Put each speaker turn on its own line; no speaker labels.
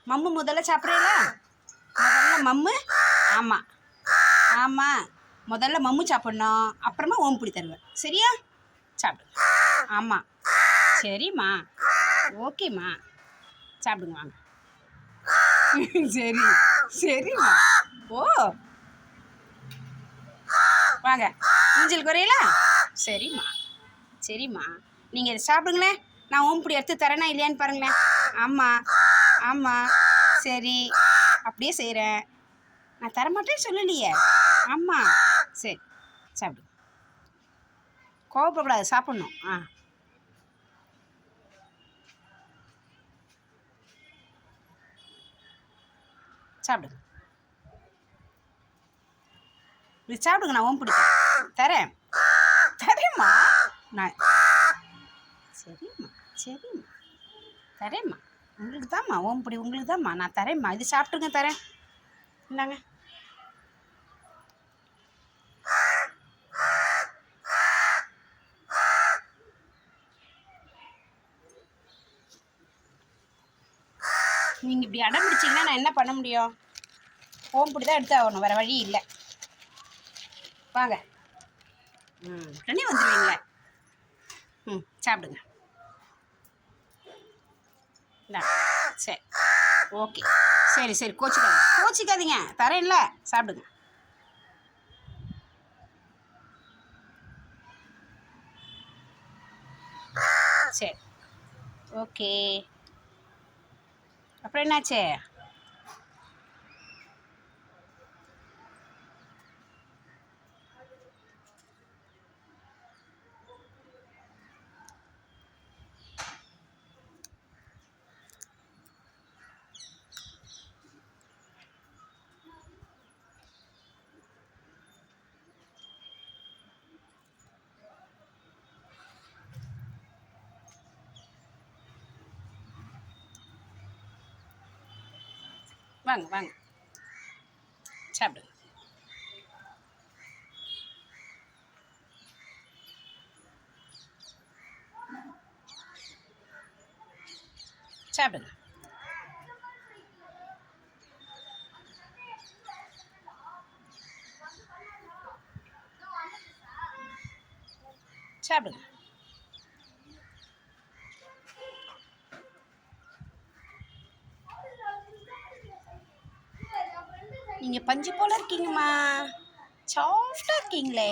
மம்மு முதல்ல சாப்பிட்றீங்களா? முதல்ல மம்மு. ஆமாம் ஆமாம், முதல்ல மம்மு சாப்பிட்ணும், அப்புறமா ஓம்பிடி தருவேன். சரியா? சாப்பிடுங்க. ஆமாம் சரிம்மா, ஓகேம்மா, சாப்பிடுங்க வாங்க. சரி சரிம்மா. ஓ வாங்க, மூஞ்சல் குறையல. சரிம்மா சரிம்மா, நீங்கள் இதை சாப்பிடுங்களேன். நான் ஓம்பிடி எடுத்து தரேனா இல்லையான்னு பாருங்களேன். ஆமாம் ஆமாம், சரி அப்படியே செய்கிறேன். நான் தரமாட்டேன்னு சொல்லலையே. ஆமாம் சரி, சாப்பிடு. கோவப்படக்கூடாது, சாப்பிட்ணும். சாப்பிடுங்க. இது சாப்பிடுங்க, நான் ஓம்பிடி தரேன். தரேம்மா நான். சரிம்மா சரிம்மா, தரேம்மா. உங்களுக்கு தான்மா ஓம்பிடி, உங்களுக்கு தான்மா நான் தரேம்மா. இது சாப்பிட்டுருங்க, தரேன். இந்தாங்க. நீங்கள் இப்படி அடம் பிடிச்சிங்கன்னா நான் என்ன பண்ண முடியும்? ஓம்பிடி தான் எடுத்து ஆகணும், வேறு வழி இல்லை. வாங்க. உடனே வந்துடுவீங்களே. சாப்பிடுங்க. இந்தா சரி, ஓகே, சரி சரி, கோச்சிக்காதீங்க, தரேன்ல, சாப்பிடுங்க. சரி, ஓகே. அப்புறம் என்னாச்சு? வாங்க வாங்க, சாப்பிடுங்க. சாப்பிடுங்க. சாப்பிடுங்க. நீங்கள் பஞ்சு போல் இருக்கீங்கம்மா, சாஃப்டாக இருக்கீங்களே.